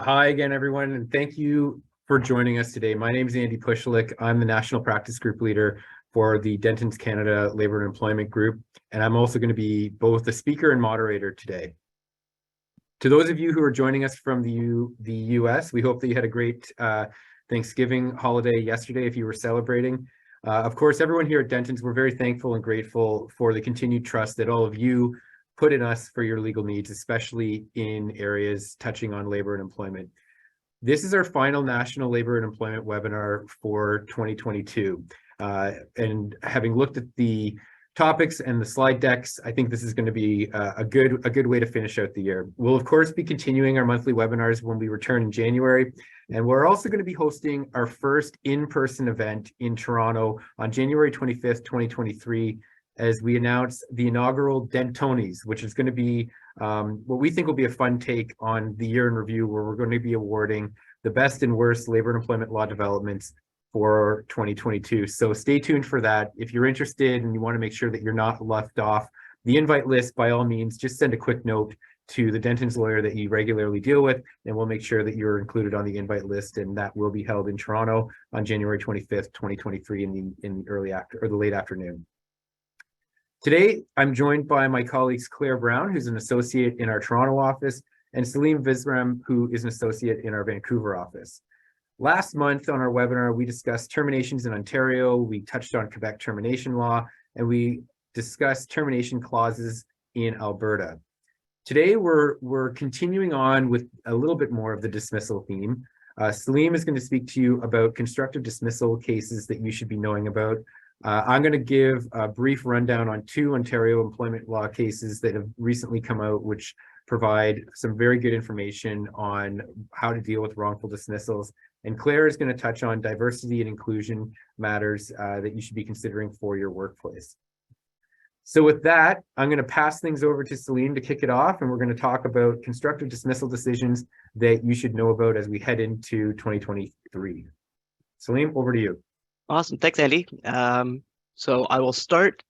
Hi again, everyone, and thank you for joining us today. My name is Andy Pushalik. I'm the National Practice Group Leader for the Dentons Canada Labour and Employment Group, and I'm also going to be both the speaker and moderator today. To those of you who are joining us from the US, we hope that you had a great Thanksgiving holiday yesterday if you were celebrating. Of course, everyone here at Dentons, we're very thankful and grateful for the continued trust that all of you put in us for your legal needs, especially in areas touching on labor and employment. This is our final National Labor and Employment webinar for 2022. And having looked at the topics and the slide decks, I think this is going to be a good way to finish out the year. We'll of course be continuing our monthly webinars when we return in January, and we're also going to be hosting our first in-person event in Toronto on January 25th, 2023, as we announce the inaugural Dentonies, which is going to be what we think will be a fun take on the year in review, where we're going to be awarding the best and worst labor and employment law developments for 2022. So stay tuned for that. If you're interested and you want to make sure that you're not left off the invite list, by all means, just send a quick note to the Dentons lawyer that you regularly deal with, and we'll make sure that you're included on the invite list, and that will be held in Toronto on January 25th, 2023 in the late afternoon. Today, I'm joined by my colleagues Claire Brown, who's an associate in our Toronto office, and Salim Visram, who is an associate in our Vancouver office. Last month on our webinar, we discussed terminations in Ontario, we touched on Quebec termination law, and we discussed termination clauses in Alberta. Today, we're continuing on with a little bit more of the dismissal theme. Salim is going to speak to you about constructive dismissal cases that you should be knowing about. I'm going to give a brief rundown on two Ontario employment law cases that have recently come out, which provide some very good information on how to deal with wrongful dismissals. And Claire is going to touch on diversity and inclusion matters that you should be considering for your workplace. So with that, I'm going to pass things over to Salim to kick it off, and we're going to talk about constructive dismissal decisions that you should know about as we head into 2023. Salim, over to you. Awesome. Thanks, Andy. So I will start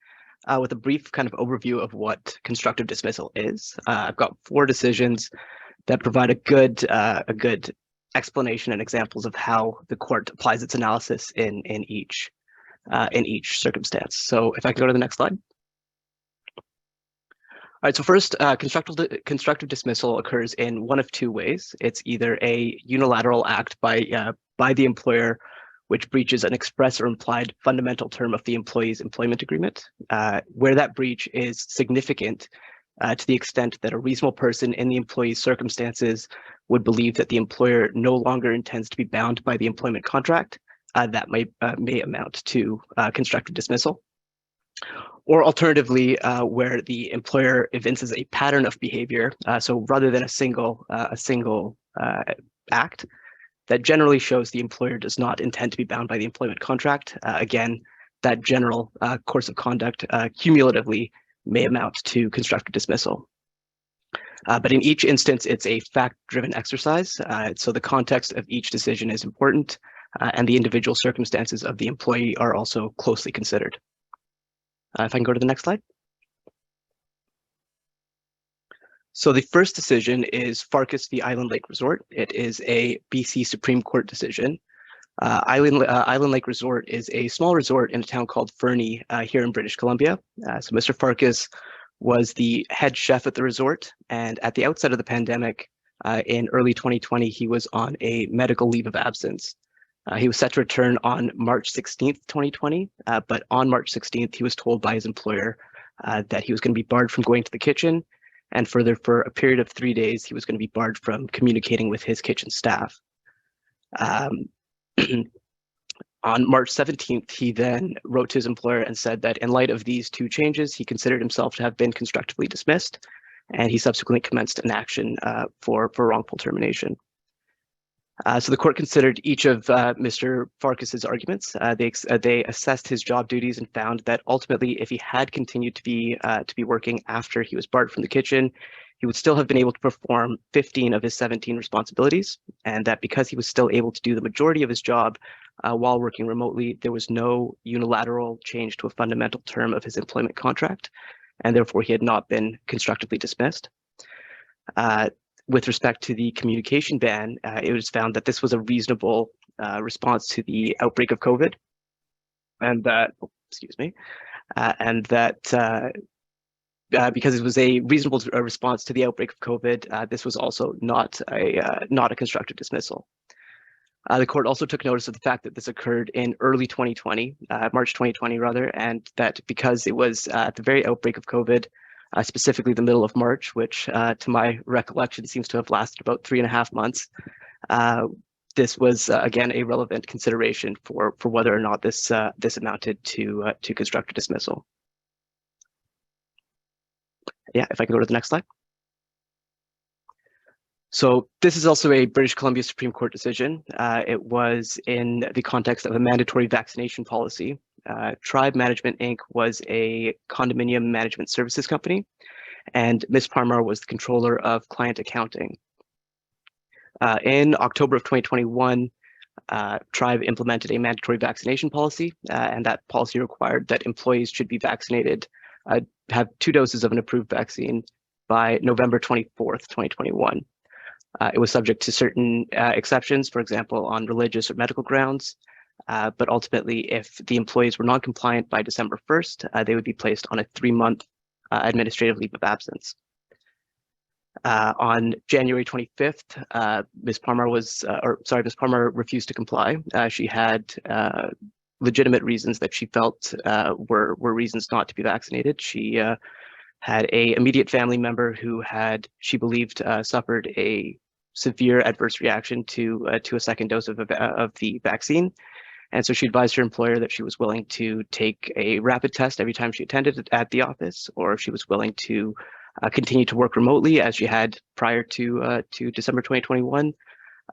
with a brief kind of overview of what constructive dismissal is. I've got 4 decisions that provide a good explanation and examples of how the court applies its analysis in each circumstance. So if I can go to the next slide. All right, so first, constructive dismissal occurs in one of 2 ways. It's either a unilateral act by the employer, which breaches an express or implied fundamental term of the employee's employment agreement, where that breach is significant to the extent that a reasonable person in the employee's circumstances would believe that the employer no longer intends to be bound by the employment contract. That may amount to constructive dismissal. Or alternatively, where the employer evinces a pattern of behavior, so rather than a single act, that generally shows the employer does not intend to be bound by the employment contract. Again, that general course of conduct cumulatively may amount to constructive dismissal. But in each instance, it's a fact-driven exercise. So the context of each decision is important, and the individual circumstances of the employee are also closely considered. If I can go to the next slide. So the first decision is Farkas v. Island Lake Resort. It is a BC Supreme Court decision. Island Lake Resort is a small resort in a town called Fernie here in British Columbia. So Mr. Farkas was the head chef at the resort, and at the outset of the pandemic in early 2020, he was on a medical leave of absence. He was set to return on March 16th, 2020, but on March 16th, he was told by his employer that he was going to be barred from going to the kitchen, and further, for a period of 3 days, he was going to be barred from communicating with his kitchen staff. On March 17th, he then wrote to his employer and said that in light of these 2 changes, he considered himself to have been constructively dismissed, and he subsequently commenced an action for wrongful termination. So the court considered each of Mr. Farkas's arguments. They assessed his job duties and found that ultimately, if he had continued to be working after he was barred from the kitchen, he would still have been able to perform 15 of his 17 responsibilities, and that because he was still able to do the majority of his job while working remotely, there was no unilateral change to a fundamental term of his employment contract, and therefore he had not been constructively dismissed. with respect to the communication ban, it was found that this was a reasonable response to the outbreak of COVID, and that, because it was a reasonable response to the outbreak of COVID, this was also not a constructive dismissal. The court also took notice of the fact that this occurred in early 2020, March 2020 rather, and that because it was at the very outbreak of COVID, specifically the middle of March, which to my recollection seems to have lasted about 3.5 months, this was again a relevant consideration for whether or not this amounted to constructive dismissal. Yeah, if I can go to the next slide. So this is also a British Columbia Supreme Court decision. It was in the context of a mandatory vaccination policy. Tribe Management Inc. was a condominium management services company, and Ms. Parmar was the controller of client accounting. In October of 2021, Tribe implemented a mandatory vaccination policy, and that policy required that employees should be vaccinated, have 2 doses of an approved vaccine by November 24th, 2021. It was subject to certain exceptions, for example, on religious or medical grounds, but ultimately, if the employees were non-compliant by December 1st, they would be placed on a 3-month administrative leave of absence. On January 25th, Ms. Parmar refused to comply. She had legitimate reasons that she felt were reasons not to be vaccinated. She had an immediate family member who had, she believed, suffered a severe adverse reaction to a second dose of the vaccine. And so she advised her employer that she was willing to take a rapid test every time she attended at the office, or if she was willing to continue to work remotely as she had prior to December 2021.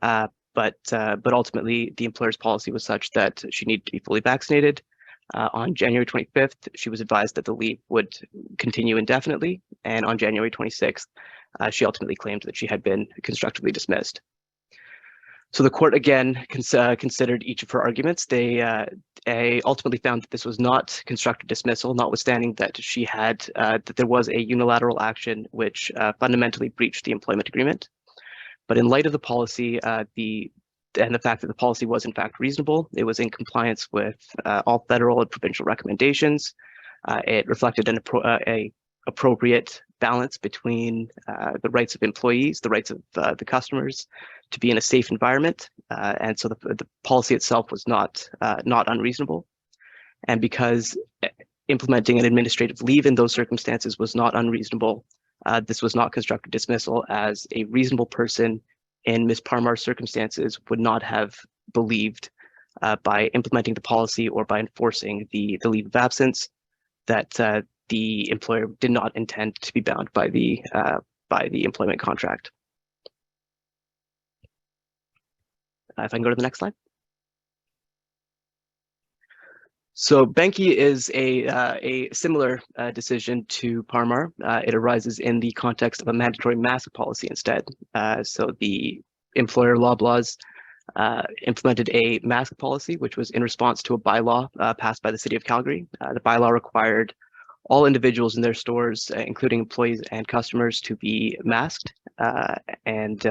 But ultimately, the employer's policy was such that she needed to be fully vaccinated. On January 25th, she was advised that the leave would continue indefinitely. And on January 26th, she ultimately claimed that she had been constructively dismissed. So the court again considered each of her arguments. They ultimately found that this was not constructive dismissal, notwithstanding that she had that there was a unilateral action which fundamentally breached the employment agreement. But in light of the policy, and the fact that the policy was in fact reasonable, it was in compliance with all federal and provincial recommendations. It reflected an appropriate balance between the rights of employees, the rights of the customers to be in a safe environment, and so the policy itself was not unreasonable. And because implementing an administrative leave in those circumstances was not unreasonable, this was not constructive dismissal, as a reasonable person in Ms. Parmar's circumstances would not have believed by implementing the policy or by enforcing the leave of absence that the employer did not intend to be bound by the employment contract. If I can go to the next slide. So Benke is a similar decision to Parmar. It arises in the context of a mandatory mask policy instead. So the employer Loblaws implemented a mask policy, which was in response to a bylaw passed by the City of Calgary. The bylaw required all individuals in their stores, including employees and customers, to be masked and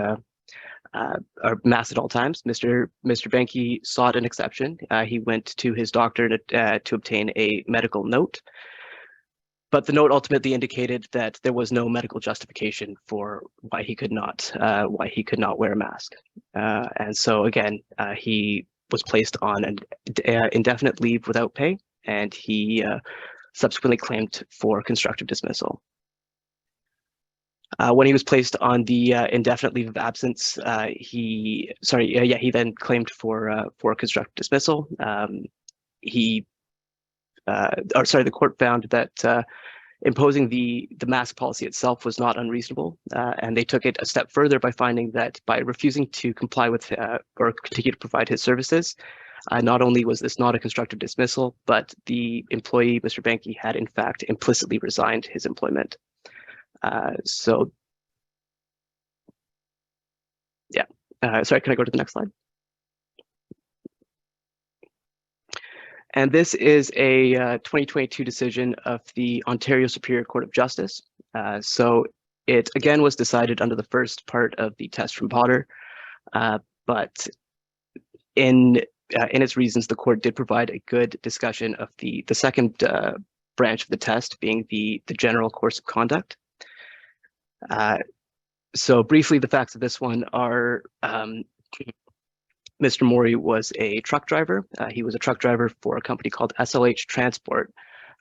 are masked at all times. Mr. Benke sought an exception. He went to his doctor to obtain a medical note, but the note ultimately indicated that there was no medical justification for why he could not wear a mask. And so again, he was placed on an indefinite leave without pay, and he subsequently claimed for constructive dismissal. When he was placed on the indefinite leave of absence, he then claimed for constructive dismissal. The court found that imposing the mask policy itself was not unreasonable, and they took it a step further by finding that by refusing to comply with or continue to provide his services, not only was this not a constructive dismissal, but the employee, Mr. Benke, had in fact implicitly resigned his employment. Sorry, can I go to the next slide? And this is a 2022 decision of the Ontario Superior Court of Justice. So It again was decided under the first part of the test from Potter, but in its reasons, the court did provide a good discussion of the second branch of the test, being the general course of conduct. So briefly, the facts of this one are Mr. Morey was a truck driver. He was a truck driver for a company called SLH Transport,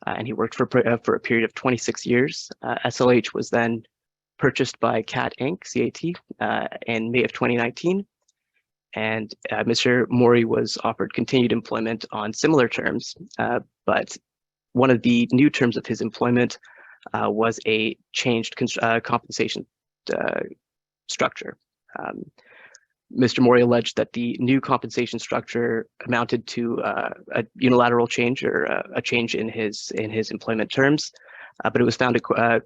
and he worked for a period of 26 years. SLH was then purchased by C.A.T Inc., C.A.T, in May of 2019. And Mr. Morey was offered continued employment on similar terms, but one of the new terms of his employment was a changed compensation structure. Mr. Morey alleged that the new compensation structure amounted to a unilateral change or a change in his employment terms, but it was found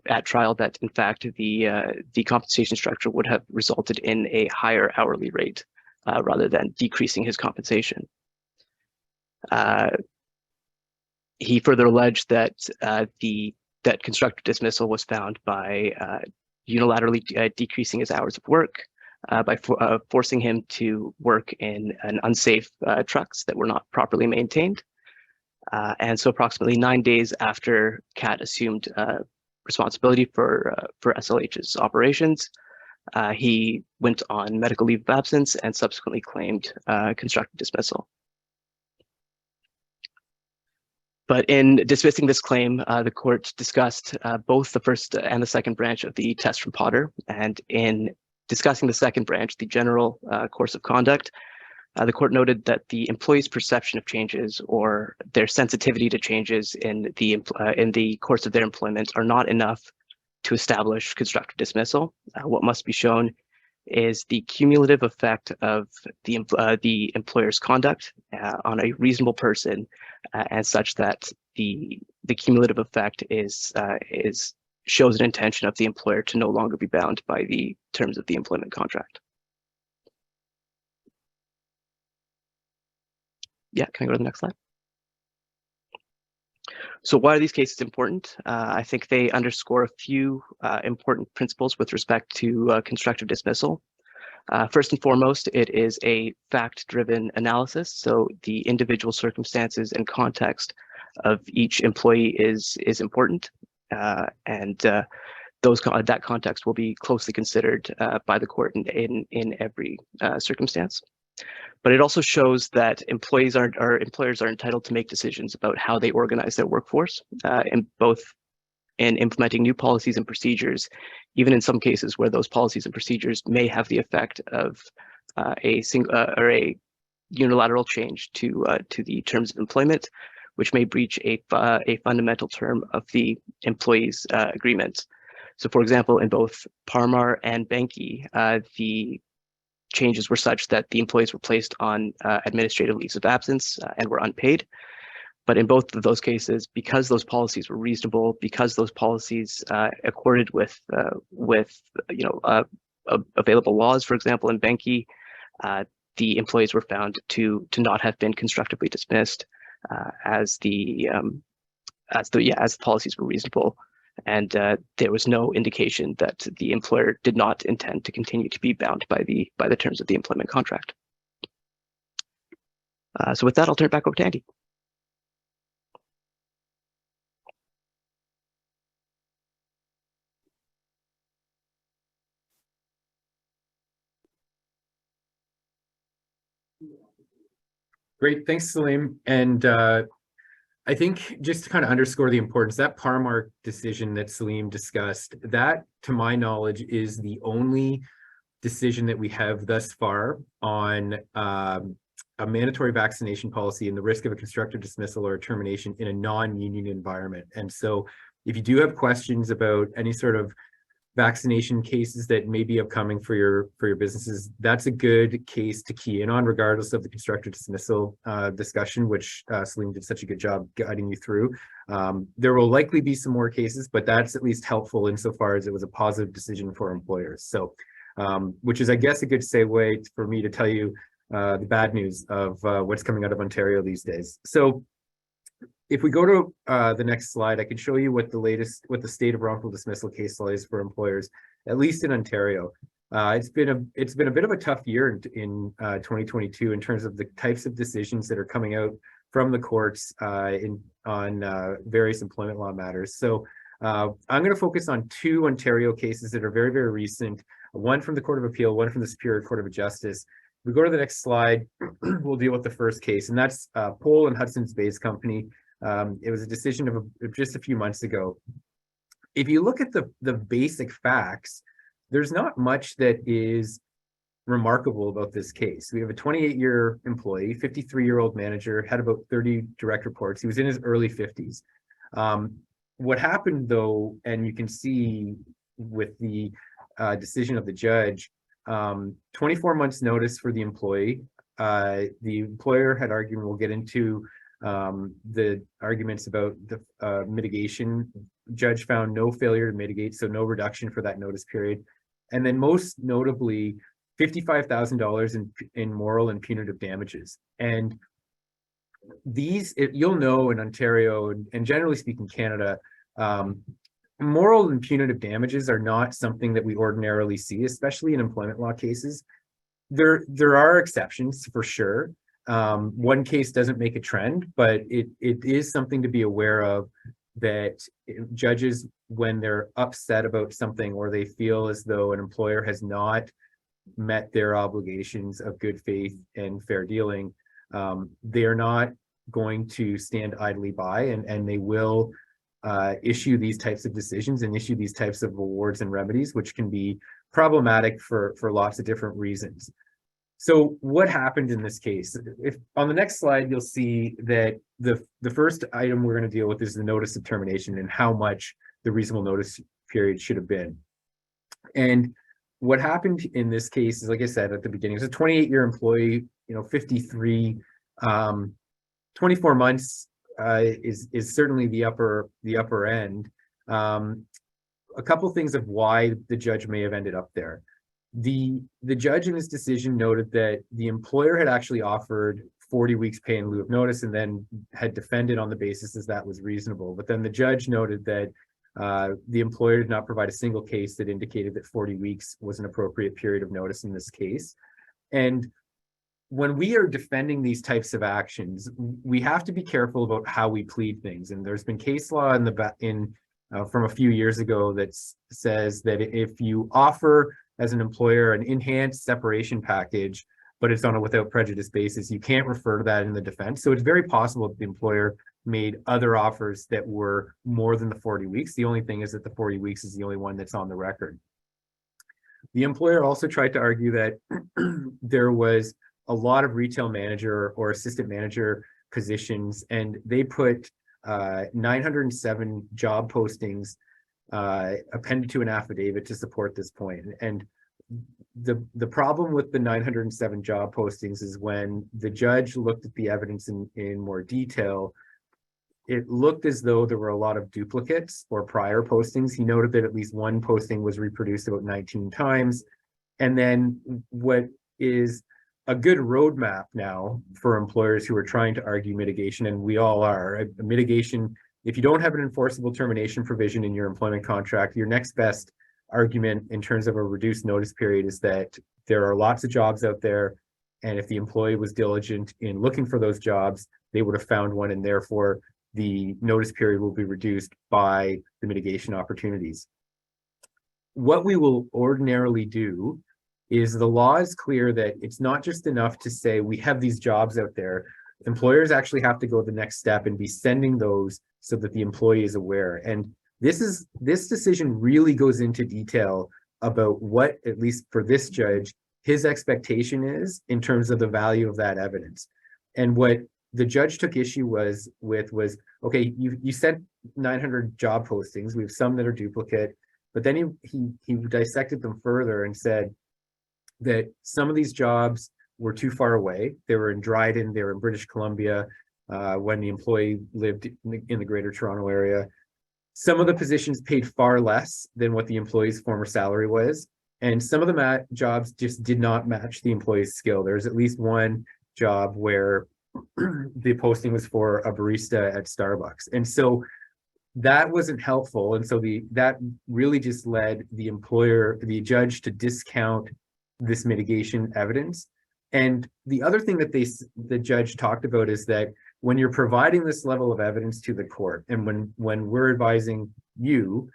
at trial that in fact the compensation structure would have resulted in a higher hourly rate rather than decreasing his compensation. He further alleged that that constructive dismissal was found by unilaterally decreasing his hours of work, by forcing him to work in an unsafe trucks that were not properly maintained. And so approximately 9 days after C.A.T assumed responsibility for SLH's operations, he went on medical leave of absence and subsequently claimed constructive dismissal. But in dismissing this claim, the court discussed both the first and the second branch of the test from Potter. And in discussing the second branch, the general course of conduct, the court noted that the employee's perception of changes or their sensitivity to changes in the course of their employment are not enough to establish constructive dismissal. What must be shown is the cumulative effect of the employer's conduct on a reasonable person, and such that the cumulative effect shows an intention of the employer to no longer be bound by the terms of the employment contract. Yeah, can I go to the next slide? So why are these cases important? I think they underscore a few important principles with respect to constructive dismissal. First and foremost, it is a fact-driven analysis. So the individual circumstances and context of each employee is important, and that context will be closely considered by the court in every circumstance. But it also shows that employers are entitled to make decisions about how they organize their workforce, in implementing new policies and procedures, even in some cases where those policies and procedures may have the effect of a unilateral change to the terms of employment, which may breach a fundamental term of the employee's agreement. So, for example, in both Parmar and Benke, the changes were such that the employees were placed on administrative leaves of absence and were unpaid. But in both of those cases, because those policies were reasonable, because those policies accorded with available laws, for example, in Benke, the employees were found to not have been constructively dismissed as the policies were reasonable. And there was no indication that the employer did not intend to continue to be bound by the terms of the employment contract. So with that, I'll turn it back over to Andy. Great, thanks, Salim. And I think just to kind of underscore the importance, that Parmar decision that Salim discussed, that, to my knowledge, is the only decision that we have thus far on a mandatory vaccination policy and the risk of a constructive dismissal or termination in a non-union environment. And so if you do have questions about any sort of vaccination cases that may be upcoming for your businesses, that's a good case to key in on, regardless of the constructive dismissal discussion, which Salim did such a good job guiding you through. There will likely be some more cases, but that's at least helpful insofar as it was a positive decision for employers. So, which is, I guess, a good segue for me to tell you the bad news of what's coming out of Ontario these days. So, if we go to the next slide, I can show you what the state of wrongful dismissal case law is for employers. at least in Ontario. It's been a bit of a tough year in 2022 in terms of the types of decisions that are coming out from the courts on various employment law matters. So I'm going to focus on two Ontario cases that are very, very recent, one from the Court of Appeal, one from the Superior Court of Justice. If we go to the next slide, we'll deal with the first case, and that's Pohl and Hudson's Bay's Company. It was a decision of just a few months ago. If you look at the basic facts, there's not much that is remarkable about this case. We have a 28-year employee, 53-year-old manager, had about 30 direct reports. He was in his early 50s. What happened though, and you can see with the decision of the judge, 24 months notice for the employee. The employer had argued, and we'll get into the arguments about the mitigation. Judge found no failure to mitigate, so no reduction for that notice period. And then most notably, $55,000 in moral and punitive damages. And these, you'll know in Ontario and generally speaking Canada, moral and punitive damages are not something that we ordinarily see, especially in employment law cases. There are exceptions for sure. One case doesn't make a trend, but it is something to be aware of, that judges, when they're upset about something or they feel as though an employer has not met their obligations of good faith and fair dealing, they're not going to stand idly by, and they will issue these types of decisions and issue these types of awards and remedies, which can be problematic for lots of different reasons. So what happened in this case? If on the next slide, you'll see that the first item we're going to deal with is the notice of termination and how much the reasonable notice period should have been. And what happened in this case is, like I said at the beginning, it's a 28-year employee, 53, 24 months is certainly the upper end. A couple things of why the judge may have ended up there. The judge in his decision noted that the employer had actually offered 40 weeks pay in lieu of notice and then had defended on the basis as that was reasonable. But then the judge noted that the employer did not provide a single case that indicated that 40 weeks was an appropriate period of notice in this case. And when we are defending these types of actions, we have to be careful about how we plead things. And there's been case law from a few years ago that says that if you offer as an employer an enhanced separation package, but it's on a without prejudice basis, you can't refer to that in the defense. So it's very possible that the employer made other offers that were more than the 40 weeks. The only thing is that the 40 weeks is the only one that's on the record. The employer also tried to argue that there was a lot of retail manager or assistant manager positions, and they put 907 job postings appended to an affidavit to support this point. And the problem with the 907 job postings is when the judge looked at the evidence in more detail, it looked as though there were a lot of duplicates or prior postings. He noted that at least one posting was reproduced about 19 times. And then what is a good roadmap now for employers who are trying to argue mitigation, and we all are, mitigation, if you don't have an enforceable termination provision in your employment contract, your next best argument in terms of a reduced notice period is that there are lots of jobs out there, and if the employee was diligent in looking for those jobs, they would have found one, and therefore the notice period will be reduced by the mitigation opportunities. What we will ordinarily do is, the law is clear that it's not just enough to say we have these jobs out there. Employers actually have to go the next step and be sending those so that the employee is aware. And this decision really goes into detail about what, at least for this judge, his expectation is in terms of the value of that evidence. And what the judge took issue was, okay, you sent 900 job postings. We have some that are duplicate, but then he dissected them further and said that some of these jobs were too far away. They were in Dryden, they were in British Columbia when the employee lived in the Greater Toronto area. Some of the positions paid far less than what the employee's former salary was. And some of the jobs just did not match the employee's skill. There's at least one job where the posting was for a barista at Starbucks. And so that wasn't helpful. And so that really just led the judge to discount this mitigation evidence. And the other thing that the judge talked about is that when you're providing this level of evidence to the court, and when we're advising you,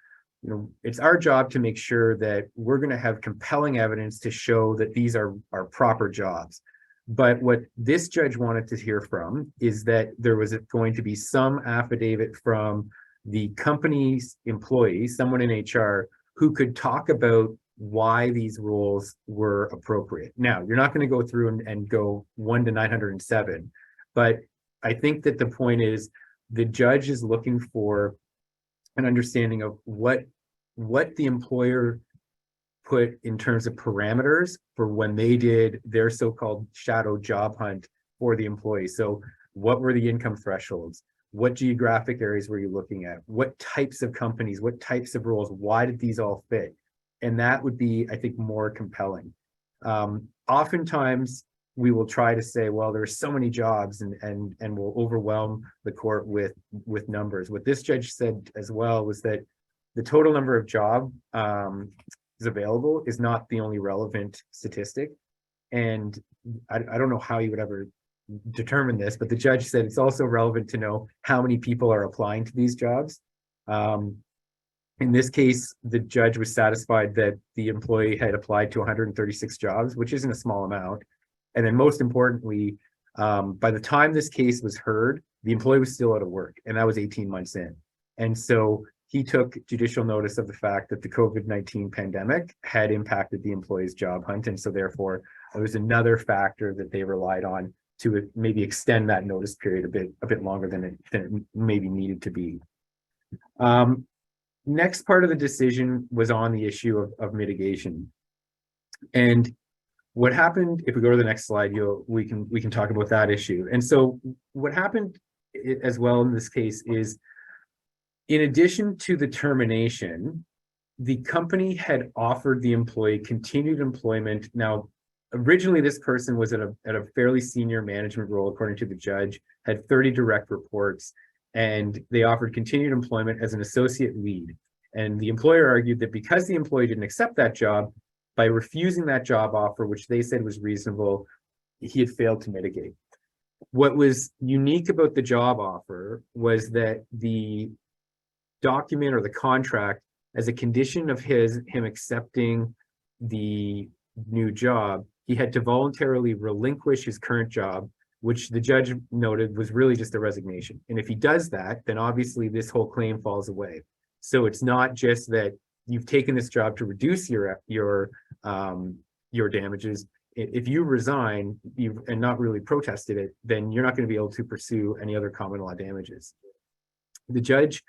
it's our job to make sure that we're going to have compelling evidence to show that these are proper jobs. But what this judge wanted to hear from is that there was going to be some affidavit from the company's employees, someone in HR, who could talk about why these rules were appropriate. Now, you're not going to go through and go 1 to 907, but I think that the point is the judge is looking for an understanding of what the employer put in terms of parameters for when they did their so-called shadow job hunt for the employee. So what were the income thresholds? What geographic areas were you looking at? What types of companies, what types of roles, why did these all fit? And that would be, I think, more compelling. Oftentimes we will try to say, well, there's so many jobs and we'll overwhelm the court with numbers. What this judge said as well was that the total number of jobs available is not the only relevant statistic. And I don't know how you would ever determine this, but the judge said it's also relevant to know how many people are applying to these jobs. In this case, the judge was satisfied that the employee had applied to 136 jobs, which isn't a small amount. And then most importantly, by the time this case was heard, the employee was still out of work, and that was 18 months in. And so he took judicial notice of the fact that the COVID-19 pandemic had impacted the employee's job hunt. And so therefore, it was another factor that they relied on to maybe extend that notice period a bit longer than it maybe needed to be. Next part of the decision was on the issue of mitigation. And what happened, if we go to the next slide, we can talk about that issue. And so what happened as well in this case is, in addition to the termination, the company had offered the employee continued employment. Now, originally, this person was at a fairly senior management role, according to the judge, had 30 direct reports, and they offered continued employment as an associate lead. And the employer argued that because the employee didn't accept that job, by refusing that job offer, which they said was reasonable, he had failed to mitigate. What was unique about the job offer was that the document or the contract, as a condition of him accepting the new job, he had to voluntarily relinquish his current job, which the judge noted was really just a resignation. And if he does that, then obviously this whole claim falls away. So it's not just that you've taken this job to reduce your damages. If you resign and not really protested it, then you're not going to be able to pursue any other common law damages. The judge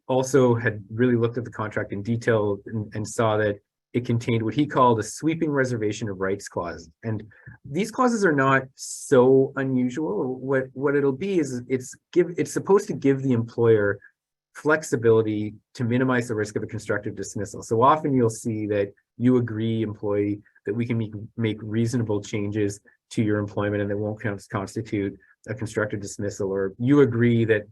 also had really looked at the contract in detail and saw that it contained what he called a sweeping reservation of rights clause. And these clauses are not so unusual. What it'll be is it's supposed to give the employer flexibility to minimize the risk of a constructive dismissal. So often you'll see that you agree, employee, that we can make reasonable changes to your employment and that won't constitute a constructive dismissal, or you agree that,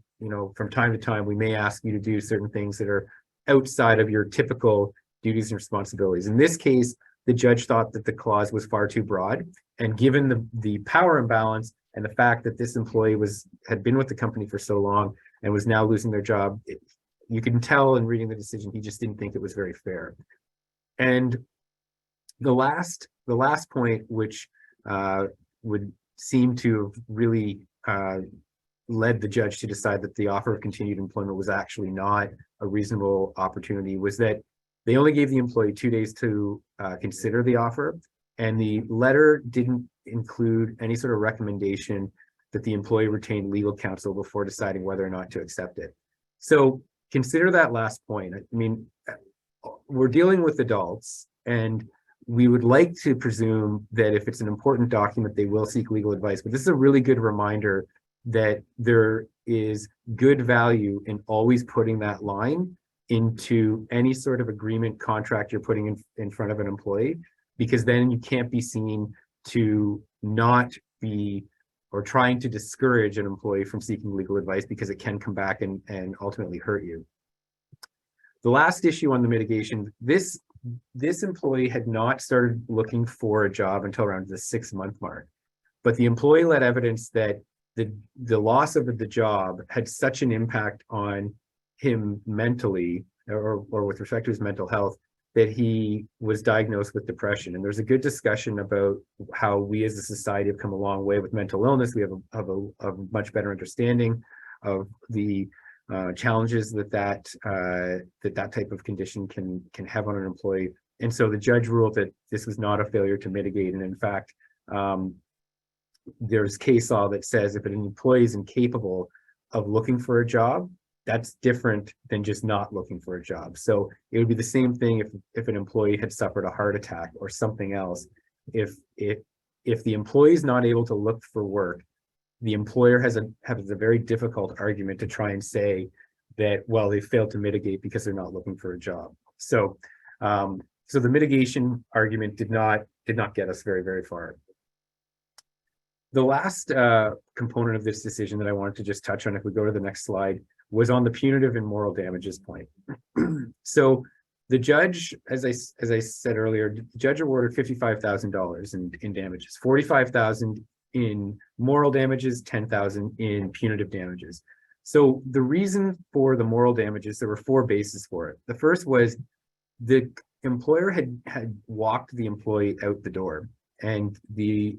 from time to time, we may ask you to do certain things that are outside of your typical duties and responsibilities. In this case, the judge thought that the clause was far too broad, and given the power imbalance and the fact that this employee had been with the company for so long and was now losing their job, you can tell in reading the decision, he just didn't think it was very fair. And the last point, which would seem to have really led the judge to decide that the offer of continued employment was actually not a reasonable opportunity, was that they only gave the employee 2 days to consider the offer, and the letter didn't include any sort of recommendation that the employee retain legal counsel before deciding whether or not to accept it. So consider that last point. I mean, we're dealing with adults, and we would like to presume that if it's an important document, they will seek legal advice. But this is a really good reminder that there is good value in always putting that line into any sort of agreement contract you're putting in front of an employee, because then you can't be seen to not be trying to discourage an employee from seeking legal advice because it can come back and ultimately hurt you. The last issue on the mitigation, this employee had not started looking for a job until around the 6-month mark, but the employee led evidence that the loss of the job had such an impact on him mentally or with respect to his mental health that he was diagnosed with depression. And there's a good discussion about how we as a society have come a long way with mental illness. We have a much better understanding of the challenges that type of condition can have on an employee. And so the judge ruled that this was not a failure to mitigate. And in fact, there's case law that says if an employee is incapable of looking for a job, that's different than just not looking for a job. So it would be the same thing if an employee had suffered a heart attack or something else. If the employee is not able to look for work, the employer has a very difficult argument to try and say that, well, they failed to mitigate because they're not looking for a job. So so the mitigation argument did not get us very, very far. The last component of this decision that I wanted to just touch on, if we go to the next slide, was on the punitive and moral damages point. So the judge, as I said earlier, the judge awarded $55,000 in damages, $45,000 in moral damages, $10,000 in punitive damages. So the reason for the moral damages, there were 4 bases for it. The first was the employer had walked the employee out the door. And the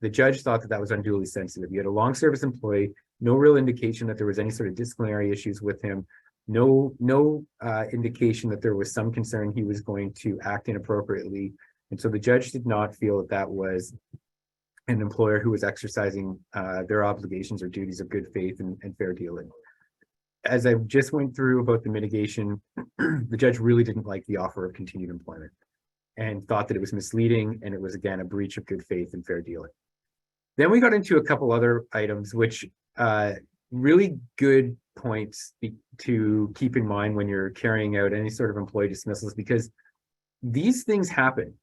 judge thought that was unduly sensitive. You had a long service employee, no real indication that there was any sort of disciplinary issues with him, no indication that there was some concern he was going to act inappropriately. And so the judge did not feel that was an employer who was exercising their obligations or duties of good faith and fair dealing. As I just went through about the mitigation, the judge really didn't like the offer of continued employment and thought that it was misleading, and it was, again, a breach of good faith and fair dealing. Then we got into a couple other items, which really good points to keep in mind when you're carrying out any sort of employee dismissals, because these things happen.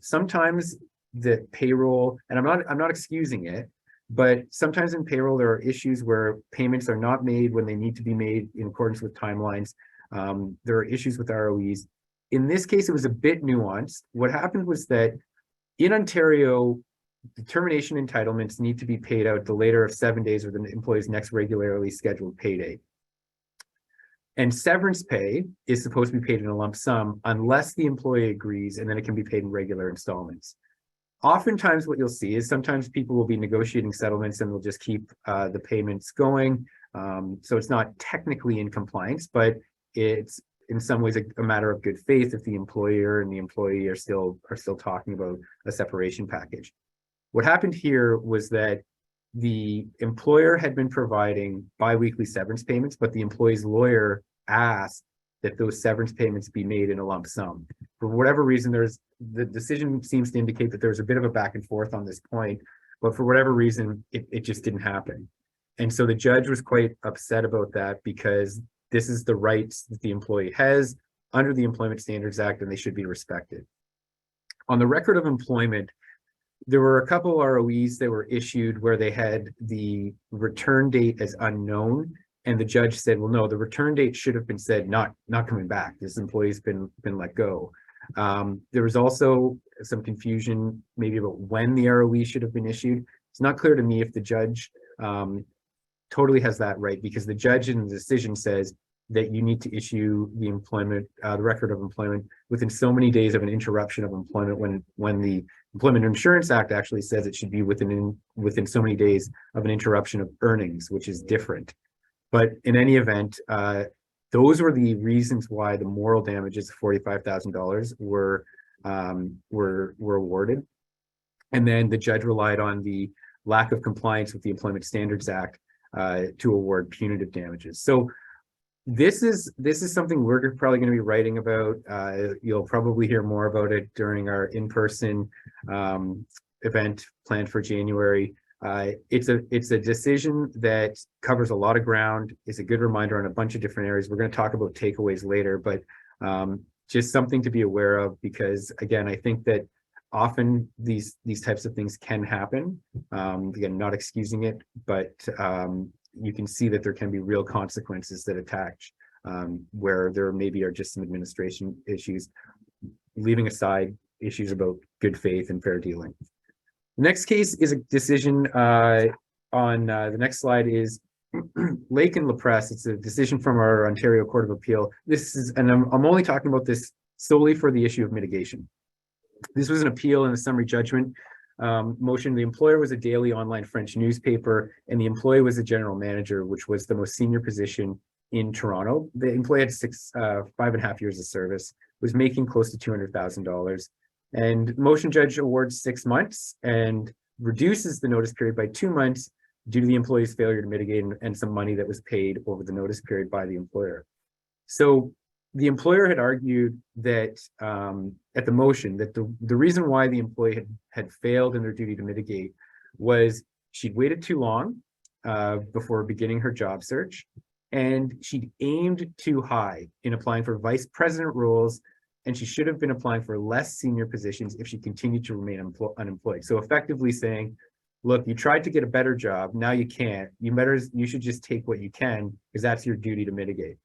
Sometimes the payroll, and I'm not excusing it, but sometimes in payroll, there are issues where payments are not made when they need to be made in accordance with timelines. There are issues with ROEs. In this case, it was a bit nuanced. What happened was that in Ontario, the termination entitlements need to be paid out the later of 7 days of the employee's next regularly scheduled pay date. And severance pay is supposed to be paid in a lump sum unless the employee agrees, and then it can be paid in regular installments. Oftentimes what you'll see is sometimes people will be negotiating settlements and they'll just keep the payments going. So it's not technically in compliance, but it's in some ways a matter of good faith if the employer and the employee are still talking about a separation package. What happened here was that the employer had been providing biweekly severance payments, but the employee's lawyer asked that those severance payments be made in a lump sum. For whatever reason, the decision seems to indicate that there's a bit of a back and forth on this point, but for whatever reason, it just didn't happen. And so the judge was quite upset about that because this is the rights that the employee has under the Employment Standards Act, and they should be respected. On the record of employment, there were a couple ROEs that were issued where they had the return date as unknown, and the judge said, well, no, the return date should have been said not coming back. This employee's been let go. There was also some confusion maybe about when the ROE should have been issued. It's not clear to me if the judge totally has that right, because the judge in the decision says that you need to issue the employment, the record of employment within so many days of an interruption of employment, when the Employment Insurance Act actually says it should be within so many days of an interruption of earnings, which is different. But in any event, those were the reasons why the moral damages of $45,000 were awarded. And then the judge relied on the lack of compliance with the Employment Standards Act to award punitive damages. So this is something we're probably going to be writing about. You'll probably hear more about it during our in-person event planned for January. It's a decision that covers a lot of ground. It's a good reminder on a bunch of different areas. We're going to talk about takeaways later, but just something to be aware of, because again, I think that often these types of things can happen. Again, not excusing it, but you can see that there can be real consequences that attach, where there maybe are just some administration issues, leaving aside issues about good faith and fair dealing. The next case is a decision on the next slide is Lake and La Presse. It's a decision from our Ontario Court of Appeal. This is, and I'm only talking about this solely for the issue of mitigation. This was an appeal in a summary judgment motion. The employer was a daily online French newspaper, and the employee was a general manager, which was the most senior position in Toronto. The employee had 5.5 years of service, was making close to $200,000. And motion judge awards 6 months and reduces the notice period by 2 months due to the employee's failure to mitigate and some money that was paid over the notice period by the employer. So the employer had argued that at the motion that the reason why the employee had failed in their duty to mitigate was she'd waited too long before beginning her job search, and she'd aimed too high in applying for vice president roles, and she should have been applying for less senior positions if she continued to remain unemployed. So effectively saying, look, you tried to get a better job, now you can't. You should just take what you can, because that's your duty to mitigate.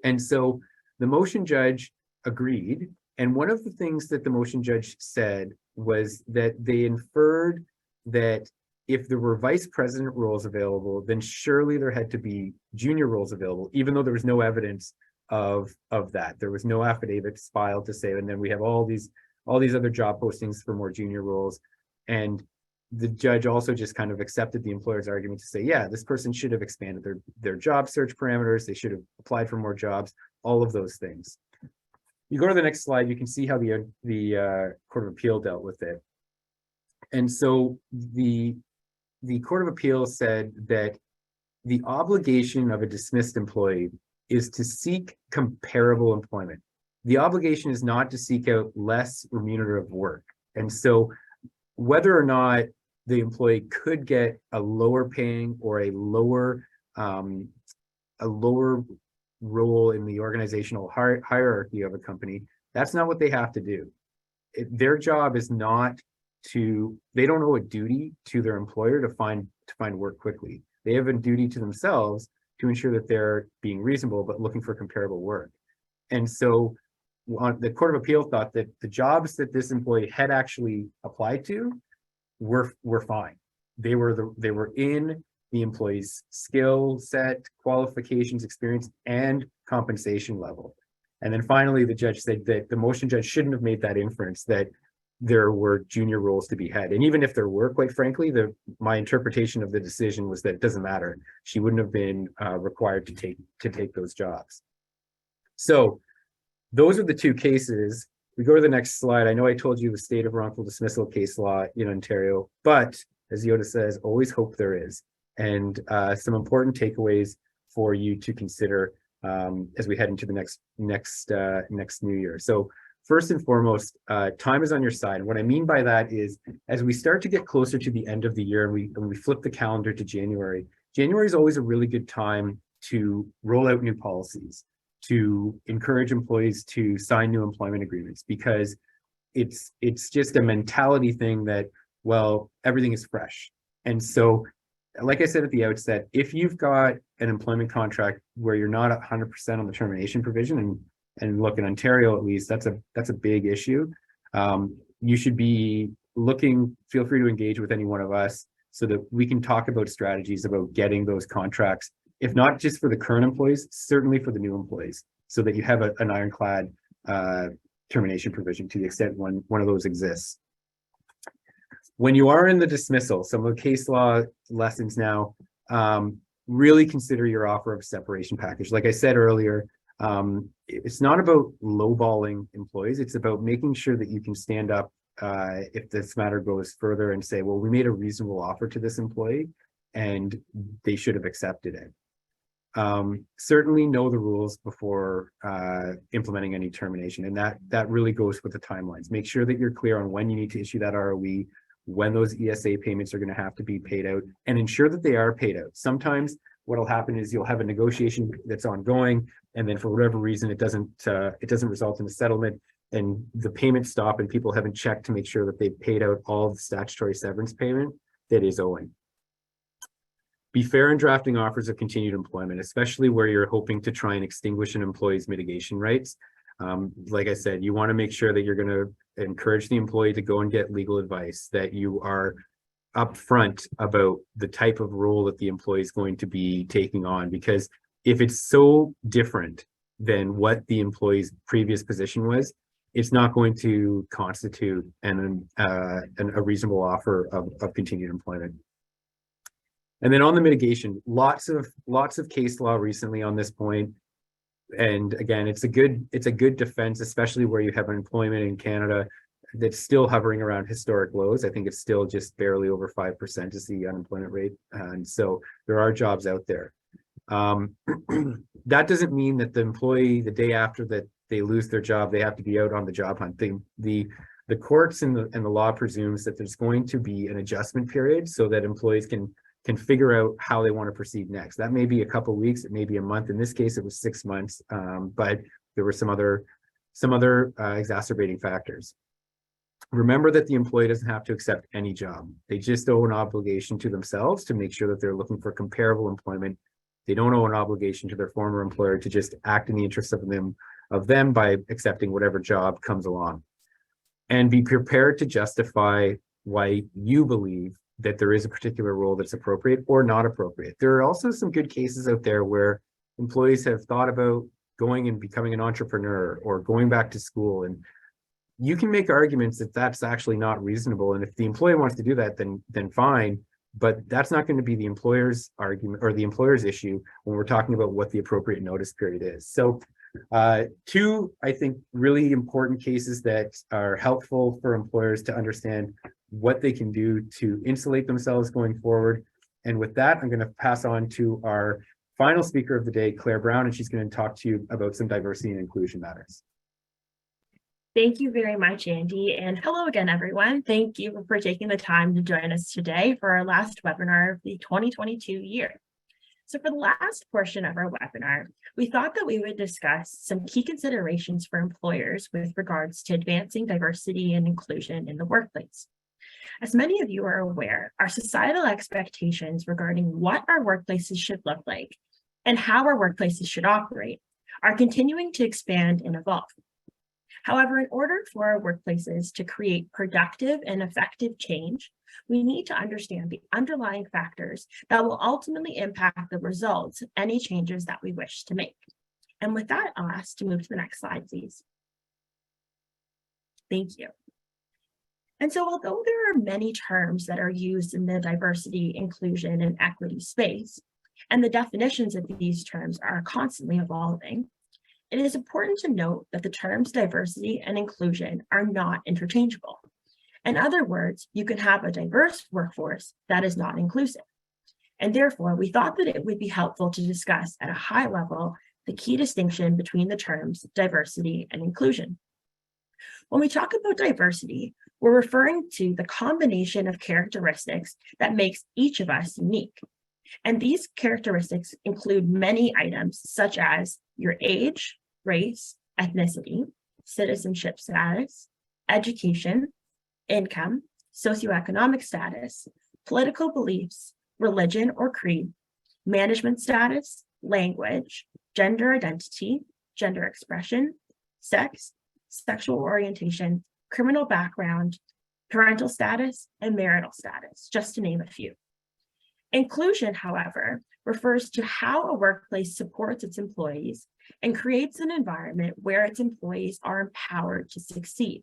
And so the motion judge agreed. And one of the things that the motion judge said was that they inferred that if there were vice president roles available, then surely there had to be junior roles available, even though there was no evidence of that. There was no affidavits filed to say, and then we have all these other job postings for more junior roles. And the judge also just kind of accepted the employer's argument to say, yeah, this person should have expanded their job search parameters. They should have applied for more jobs, all of those things. You go to the next slide, you can see how the Court of Appeal dealt with it. And so the Court of Appeal said that the obligation of a dismissed employee is to seek comparable employment. The obligation is not to seek out less remunerative work. And so whether or not the employee could get a lower paying or a lower role in the organizational hierarchy of a company, that's not what they have to do. Their job is not to, they don't owe a duty to their employer to find work quickly. They have a duty to themselves to ensure that they're being reasonable, but looking for comparable work. And so the Court of Appeal thought that the jobs that this employee had actually applied to were fine. They were in the employee's skill set, qualifications, experience, and compensation level. And then finally, the judge said that the motion judge shouldn't have made that inference that there were junior roles to be had. And even if there were, quite frankly, my interpretation of the decision was that it doesn't matter. She wouldn't have been required to take those jobs. So those are the two cases. We go to the next slide. I know I told you the state of wrongful dismissal case law in Ontario, but as Yoda says, always hope there is. And some important takeaways for you to consider as we head into the next new year. So first and foremost, time is on your side. And what I mean by that is, as we start to get closer to the end of the year and we flip the calendar to January, January is always a really good time to roll out new policies, to encourage employees to sign new employment agreements, because it's just a mentality thing that, well, everything is fresh. And so, like I said at the outset, if you've got an employment contract where you're not 100% on the termination provision, and look, in Ontario at least, that's a big issue. You should be looking, feel free to engage with any one of us so that we can talk about strategies about getting those contracts, if not just for the current employees, certainly for the new employees, so that you have an ironclad termination provision to the extent one of those exists. When you are in the dismissal, some of the case law lessons now, really consider your offer of separation package. Like I said earlier, it's not about lowballing employees. It's about making sure that you can stand up if this matter goes further and say, well, we made a reasonable offer to this employee and they should have accepted it. Certainly know the rules before implementing any termination. And that really goes with the timelines. Make sure that you're clear on when you need to issue that ROE, when those ESA payments are going to have to be paid out, and ensure that they are paid out. Sometimes what will happen is you'll have a negotiation that's ongoing, and then for whatever reason it doesn't result in a settlement, and the payments stop and people haven't checked to make sure that they've paid out all the statutory severance payment that is owing. Be fair in drafting offers of continued employment, especially where you're hoping to try and extinguish an employee's mitigation rights. Like I said, you want to make sure that you're going to encourage the employee to go and get legal advice, that you are upfront about the type of role that the employee is going to be taking on, because if it's so different than what the employee's previous position was, it's not going to constitute a reasonable offer of continued employment. And then on the mitigation, lots of case law recently on this point. And again, it's a good defense, especially where you have employment in Canada that's still hovering around historic lows. I think it's still just barely over 5% is the unemployment rate. And so there are jobs out there. That doesn't mean that the employee, the day after that they lose their job, they have to be out on the job hunt. The courts and the law presumes that there's going to be an adjustment period so that employees can figure out how they want to proceed next. That may be a couple of weeks, it may be a month. In this case, it was 6 months, but there were some other exacerbating factors. Remember that the employee doesn't have to accept any job. They just owe an obligation to themselves to make sure that they're looking for comparable employment. They don't owe an obligation to their former employer to just act in the interest of them by accepting whatever job comes along. And be prepared to justify why you believe that there is a particular role that's appropriate or not appropriate. There are also some good cases out there where employees have thought about going and becoming an entrepreneur or going back to school, and you can make arguments that that's actually not reasonable. And if the employee wants to do that, then fine, but that's not going to be the employer's argument or the employer's issue when we're talking about what the appropriate notice period is. So two, I think, really important cases that are helpful for employers to understand what they can do to insulate themselves going forward. And with that, I'm going to pass on to our final speaker of the day, Claire Brown, and she's going to talk to you about some diversity and inclusion matters. Thank you very much, Andy, and hello again, everyone. Thank you for taking the time to join us today for our last webinar of the 2022 year. So for the last portion of our webinar, we thought that we would discuss some key considerations for employers with regards to advancing diversity and inclusion in the workplace. As many of you are aware, our societal expectations regarding what our workplaces should look like and how our workplaces should operate are continuing to expand and evolve. However, in order for our workplaces to create productive and effective change, we need to understand the underlying factors that will ultimately impact the results of any changes that we wish to make. And with that, I'll ask to move to the next slide, please. Thank you. And so although there are many terms that are used in the diversity, inclusion, and equity space, and the definitions of these terms are constantly evolving, it is important to note that the terms diversity and inclusion are not interchangeable. In other words, you can have a diverse workforce that is not inclusive. And therefore, we thought that it would be helpful to discuss at a high level the key distinction between the terms diversity and inclusion. When we talk about diversity, we're referring to the combination of characteristics that makes each of us unique. And these characteristics include many items such as your age, race, ethnicity, citizenship status, education, income, socioeconomic status, political beliefs, religion or creed, management status, language, gender identity, gender expression, sex, sexual orientation, criminal background, parental status, and marital status, just to name a few. Inclusion, however, refers to how a workplace supports its employees and creates an environment where its employees are empowered to succeed.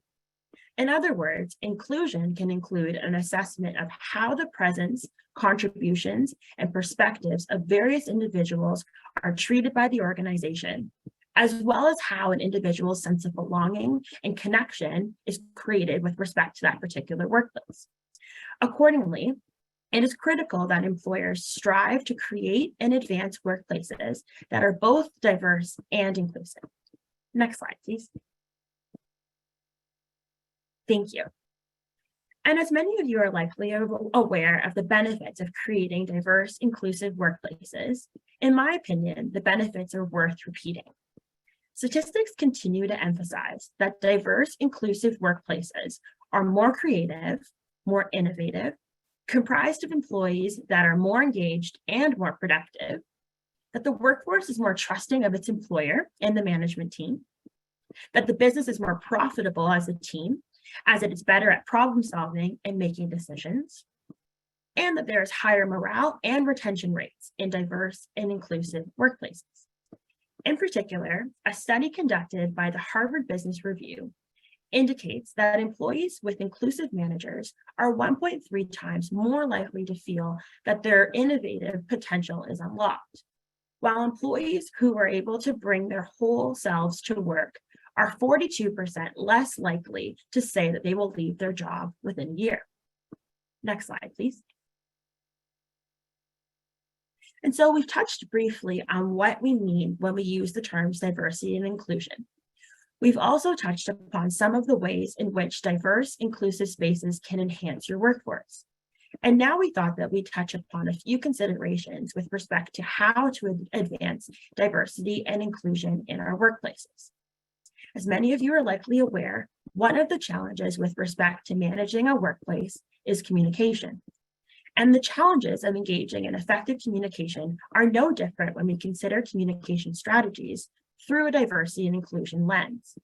In other words, inclusion can include an assessment of how the presence, contributions, and perspectives of various individuals are treated by the organization, as well as how an individual's sense of belonging and connection is created with respect to that particular workplace. Accordingly, it is critical that employers strive to create and advance workplaces that are both diverse and inclusive. Next slide, please. Thank you. And as many of you are likely aware of the benefits of creating diverse, inclusive workplaces, in my opinion, the benefits are worth repeating. Statistics continue to emphasize that diverse, inclusive workplaces are more creative, more innovative, comprised of employees that are more engaged and more productive, that the workforce is more trusting of its employer and the management team, that the business is more profitable as a team, as it is better at problem solving and making decisions, and that there is higher morale and retention rates in diverse and inclusive workplaces. In particular, a study conducted by the Harvard Business Review indicates that employees with inclusive managers are 1.3 times more likely to feel that their innovative potential is unlocked, while employees who are able to bring their whole selves to work are 42% less likely to say that they will leave their job within a year. Next slide, please. And so we've touched briefly on what we mean when we use the terms diversity and inclusion. We've also touched upon some of the ways in which diverse, inclusive spaces can enhance your workforce. And now we thought that we'd touch upon a few considerations with respect to how to advance diversity and inclusion in our workplaces. As many of you are likely aware, one of the challenges with respect to managing a workplace is communication. And the challenges of engaging in effective communication are no different when we consider communication strategies through a diversity and inclusion lens.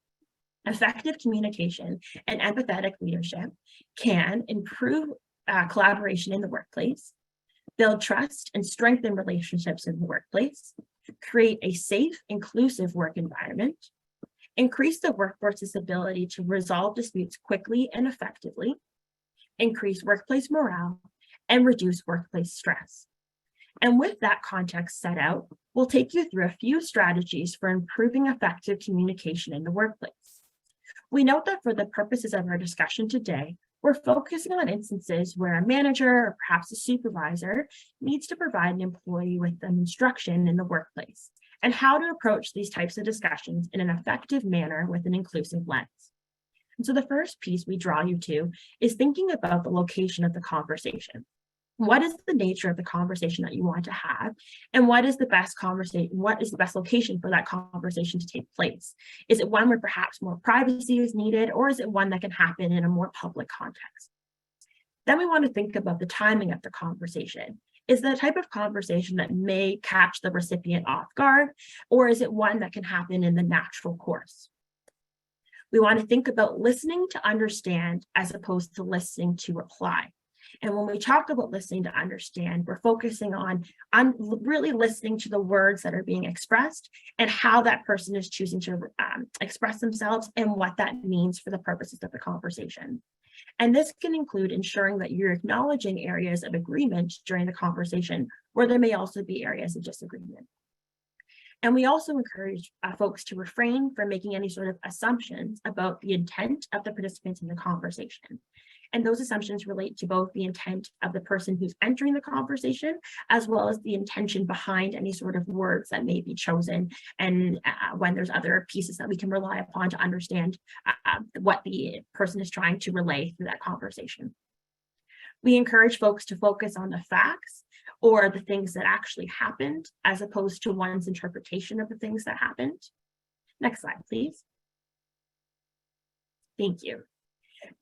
Effective communication and empathetic leadership can improve collaboration in the workplace, build trust and strengthen relationships in the workplace, create a safe, inclusive work environment, increase the workforce's ability to resolve disputes quickly and effectively, increase workplace morale, and reduce workplace stress. And with that context set out, we'll take you through a few strategies for improving effective communication in the workplace. We note that for the purposes of our discussion today, we're focusing on instances where a manager or perhaps a supervisor needs to provide an employee with an instruction in the workplace and how to approach these types of discussions in an effective manner with an inclusive lens. And so the first piece we draw you to is thinking about the location of the conversation. What is the nature of the conversation that you want to have? And what is the best conversation? What is the best location for that conversation to take place? Is it one where perhaps more privacy is needed, or is it one that can happen in a more public context? Then we want to think about the timing of the conversation. Is it a type of conversation that may catch the recipient off guard, or is it one that can happen in the natural course? We want to think about listening to understand as opposed to listening to reply. And when we talk about listening to understand, we're focusing on really listening to the words that are being expressed and how that person is choosing to express themselves and what that means for the purposes of the conversation. And this can include ensuring that you're acknowledging areas of agreement during the conversation, where there may also be areas of disagreement. And we also encourage folks to refrain from making any sort of assumptions about the intent of the participants in the conversation. And those assumptions relate to both the intent of the person who's entering the conversation, as well as the intention behind any sort of words that may be chosen, and when there's other pieces that we can rely upon to understand what the person is trying to relay through that conversation. We encourage folks to focus on the facts or the things that actually happened, as opposed to one's interpretation of the things that happened. Next slide, please. Thank you.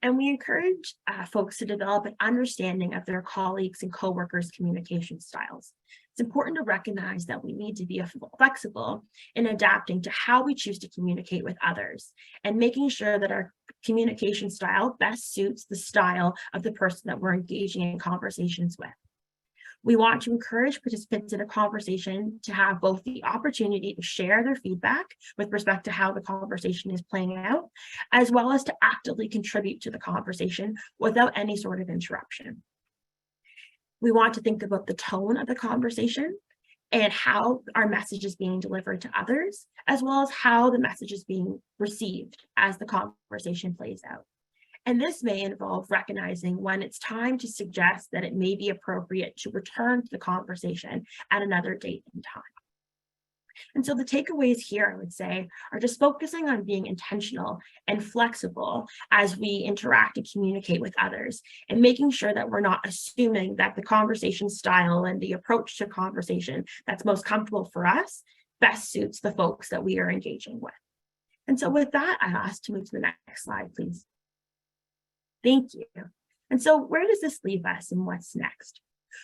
And we encourage folks to develop an understanding of their colleagues and coworkers' communication styles. It's important to recognize that we need to be flexible in adapting to how we choose to communicate with others and making sure that our communication style best suits the style of the person that we're engaging in conversations with. We want to encourage participants in a conversation to have both the opportunity to share their feedback with respect to how the conversation is playing out, as well as to actively contribute to the conversation without any sort of interruption. We want to think about the tone of the conversation and how our message is being delivered to others, as well as how the message is being received as the conversation plays out. And this may involve recognizing when it's time to suggest that it may be appropriate to return to the conversation at another date and time. And so the takeaways here, I would say, are just focusing on being intentional and flexible as we interact and communicate with others, and making sure that we're not assuming that the conversation style and the approach to conversation that's most comfortable for us best suits the folks that we are engaging with. And so with that, I ask to move to the next slide, please. Thank you. And so where does this leave us and what's next?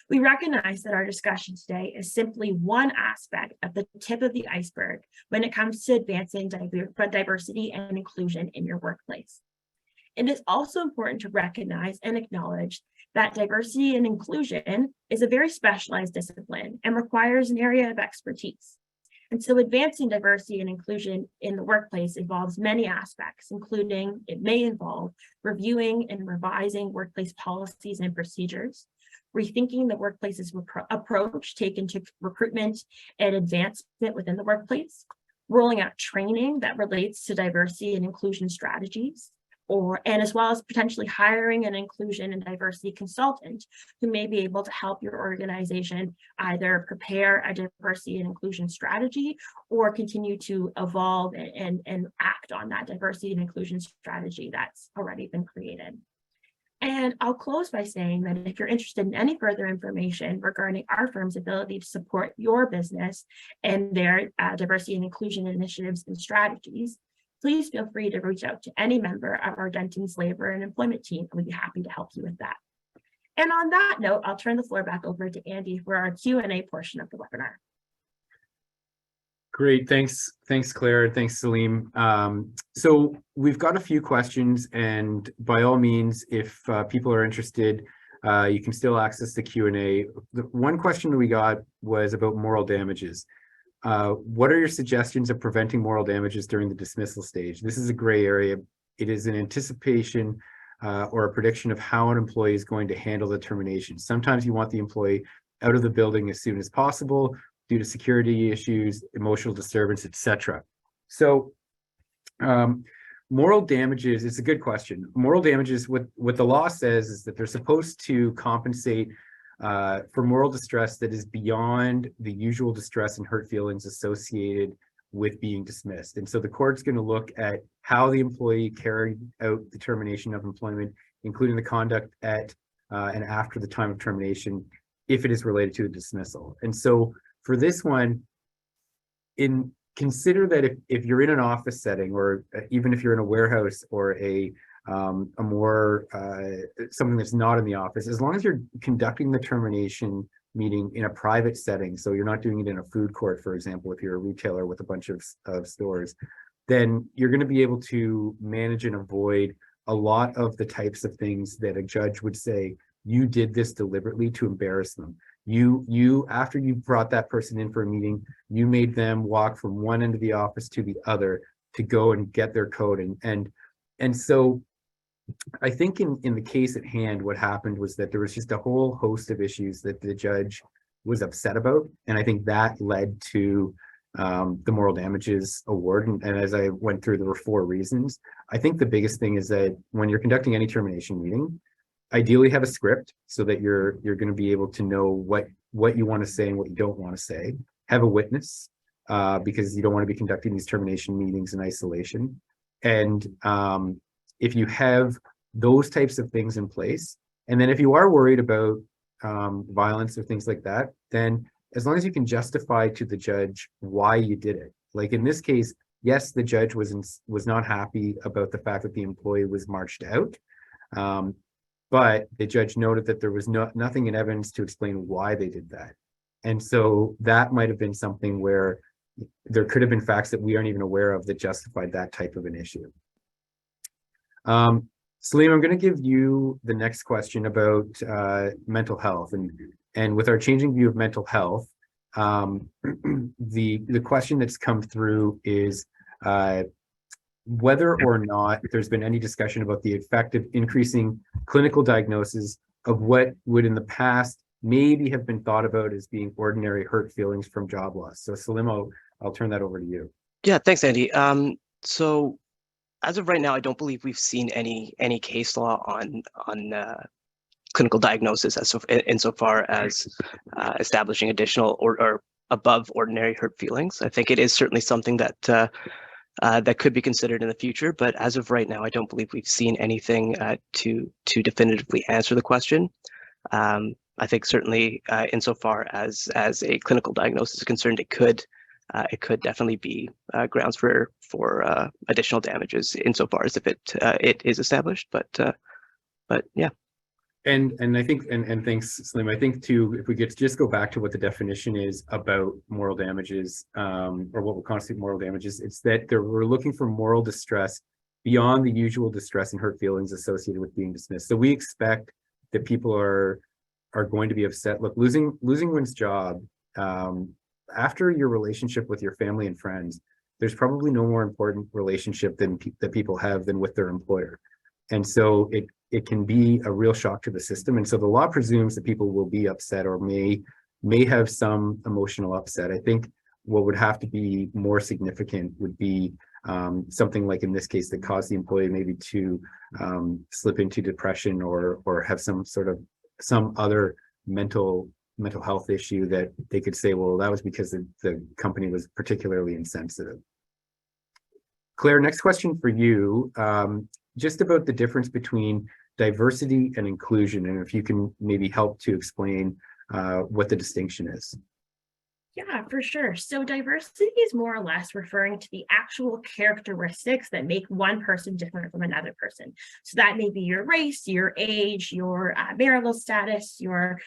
We recognize that our discussion today is simply one aspect of the tip of the iceberg when it comes to advancing diversity and inclusion in your workplace. It is also important to recognize and acknowledge that diversity and inclusion is a very specialized discipline and requires an area of expertise. And so advancing diversity and inclusion in the workplace involves many aspects, including it may involve reviewing and revising workplace policies and procedures, rethinking the workplace's approach taken to recruitment and advancement within the workplace, rolling out training that relates to diversity and inclusion strategies, and as well as potentially hiring an inclusion and diversity consultant who may be able to help your organization either prepare a diversity and inclusion strategy or continue to evolve and act on that diversity and inclusion strategy that's already been created. And I'll close by saying that if you're interested in any further information regarding our firm's ability to support your business and their diversity and inclusion initiatives and strategies, please feel free to reach out to any member of our Denton's Labor and Employment team, and we'd be happy to help you with that. And on that note, I'll turn the floor back over to Andy for our Q&A portion of the webinar. Great, thanks Claire, thanks Salim. So we've got a few questions, and by all means, if people are interested, you can still access the Q&A. The one question that we got was about moral damages. What are your suggestions of preventing moral damages during the dismissal stage? This is a gray area. It is an anticipation or a prediction of how an employee is going to handle the termination. Sometimes you want the employee out of the building as soon as possible due to security issues, emotional disturbance, etc. So moral damages, it's a good question. Moral damages, what the law says is that they're supposed to compensate for moral distress that is beyond the usual distress and hurt feelings associated with being dismissed. And so the court's going to look at how the employee carried out the termination of employment, including the conduct at and after the time of termination, if it is related to a dismissal. And so for this one, consider that if you're in an office setting, or even if you're in a warehouse or a more something that's not in the office, as long as you're conducting the termination meeting in a private setting, so you're not doing it in a food court, for example, if you're a retailer with a bunch of stores, then you're going to be able to manage and avoid a lot of the types of things that a judge would say, you did this deliberately to embarrass them. You after you brought that person in for a meeting, you made them walk from one end of the office to the other to go and get their code. And so I think in the case at hand, what happened was that there was just a whole host of issues that the judge was upset about. And I think that led to the moral damages award. And as I went through, there were 4 reasons. I think the biggest thing is that when you're conducting any termination meeting, ideally have a script so that you're going to be able to know what you want to say and what you don't want to say. Have a witness because you don't want to be conducting these termination meetings in isolation. And if you have those types of things in place, and then if you are worried about violence or things like that, then as long as you can justify to the judge why you did it. Like in this case, yes, the judge was not happy about the fact that the employee was marched out. But the judge noted that there was nothing in evidence to explain why they did that. And so that might have been something where there could have been facts that we aren't even aware of that justified that type of an issue. Salim, I'm going to give you the next question about mental health. And with our changing view of mental health, the question that's come through is whether or not there's been any discussion about the effect of increasing clinical diagnosis of what would in the past maybe have been thought about as being ordinary hurt feelings from job loss. So Salim, I'll turn that over to you. Yeah, thanks, Andy. So as of right now, I don't believe we've seen any case law on clinical diagnosis insofar as establishing additional or above ordinary hurt feelings. I think it is certainly something that that could be considered in the future, but as of right now, I don't believe we've seen anything to definitively answer the question. I think certainly insofar as a clinical diagnosis is concerned, it could it could definitely be grounds for additional damages insofar as if it is established. But yeah. And I think, and thanks, Slim. I think too, if we could just go back to what the definition is about moral damages, or what will constitute moral damages, it's that we're looking for moral distress beyond the usual distress and hurt feelings associated with being dismissed. So we expect that people are going to be upset. Look, losing one's job, after your relationship with your family and friends, there's probably no more important relationship that people have than with their employer. And so it can be a real shock to the system. And so the law presumes that people will be upset or may have some emotional upset. I think what would have to be more significant would be something like in this case that caused the employee maybe to slip into depression or have some other mental health issue that they could say, well, that was because the company was particularly insensitive. Claire, next question for you, just about the difference between diversity and inclusion, and if you can maybe help to explain what the distinction is. Yeah, for sure. So diversity is more or less referring to the actual characteristics that make one person different from another person. So that may be your race, your age, your marital status, your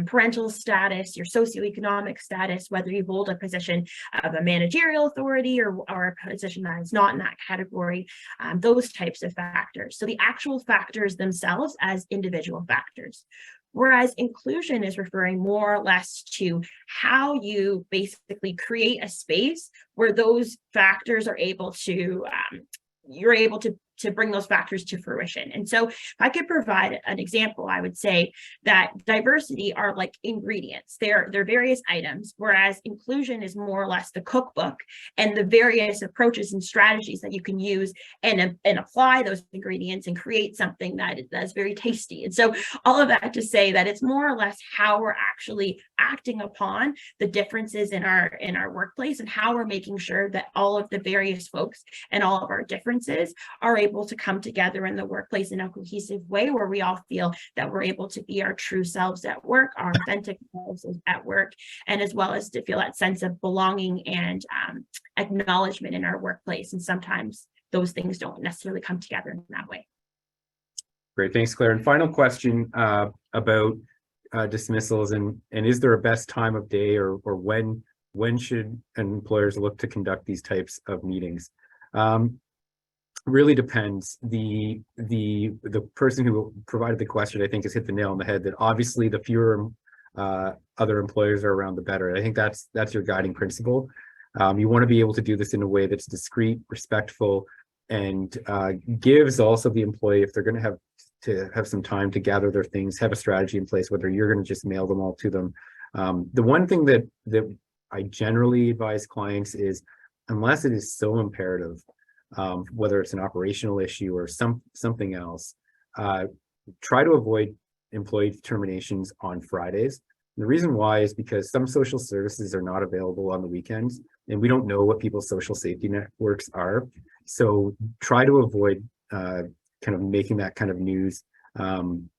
parental status, your socioeconomic status, whether you hold a position of a managerial authority or a position that is not in that category, those types of factors. So the actual factors themselves as individual factors. Whereas inclusion is referring more or less to how you basically create a space where those factors are able to, you're able to bring those factors to fruition. And so if I could provide an example, I would say that diversity are like ingredients. They're various items, whereas inclusion is more or less the cookbook and the various approaches and strategies that you can use and apply those ingredients and create something that's very tasty. And so all of that to say that it's more or less how we're actually acting upon the differences in our workplace and how we're making sure that all of the various folks and all of our differences are able to come together in the workplace in a cohesive way where we all feel that we're able to be our true selves at work, our authentic selves at work, and as well as to feel that sense of belonging and acknowledgement in our workplace. And sometimes those things don't necessarily come together in that way. Great, thanks, Claire. And final question about dismissals, and is there a best time of day or when should employers look to conduct these types of meetings? Really depends. The person who provided the question, I think, has hit the nail on the head that obviously the fewer other employers are around, the better. I think that's your guiding principle. You want to be able to do this in a way that's discreet, respectful, and gives also the employee, if they're going to have some time to gather their things, have a strategy in place, whether you're going to just mail them all to them. The one thing that I generally advise clients is, unless it is so imperative, whether it's an operational issue or something else, try to avoid employee terminations on Fridays. And the reason why is because some social services are not available on the weekends, and we don't know what people's social safety networks are. So try to avoid kind of making that kind of news on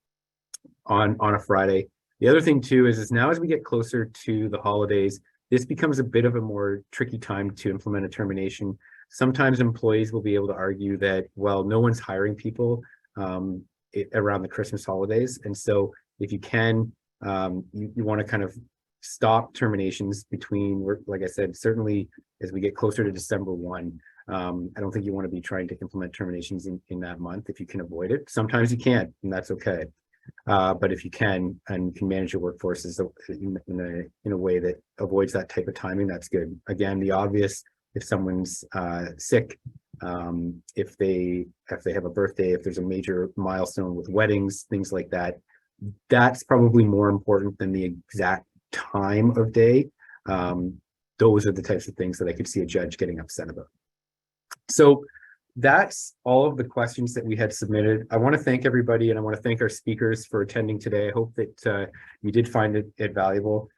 a Friday. The other thing too is now as we get closer to the holidays, this becomes a bit of a more tricky time to implement a termination. Sometimes employees will be able to argue that, well, no one's hiring people around the Christmas holidays. And so if you can, you want to kind of stop terminations between, like I said, certainly as we get closer to December 1, I don't think you want to be trying to implement terminations in that month if you can avoid it. Sometimes you can't, and that's okay. But if you can, and you can manage your workforces in a way that avoids that type of timing, that's good. Again, the obvious, if someone's sick, if they have a birthday, if there's a major milestone with weddings, things like that, that's probably more important than the exact time of day. Those are the types of things that I could see a judge getting upset about. So that's all of the questions that we had submitted. I want to thank everybody, and I want to thank our speakers for attending today. I hope that you did find it valuable.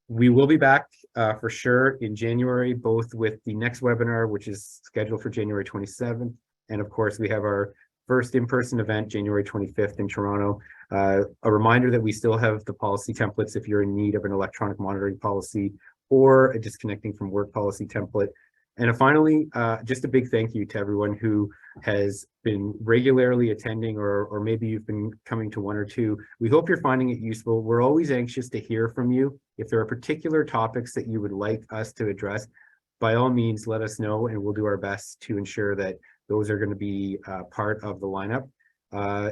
We will be back for sure in January, both with the next webinar, which is scheduled for January 27th. And of course, we have our first in-person event, January 25th in Toronto. A reminder that we still have the policy templates if you're in need of an electronic monitoring policy or a disconnecting from work policy template. And finally, just a big thank you to everyone who has been regularly attending, or maybe you've been coming to one or two. We hope you're finding it useful. We're always anxious to hear from you. If there are particular topics that you would like us to address, by all means, let us know, and we'll do our best to ensure that those are going to be part of the lineup.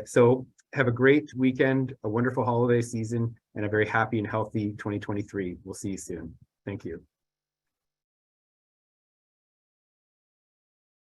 So have a great weekend, a wonderful holiday season, and a very happy and healthy 2023. We'll see you soon. Thank you.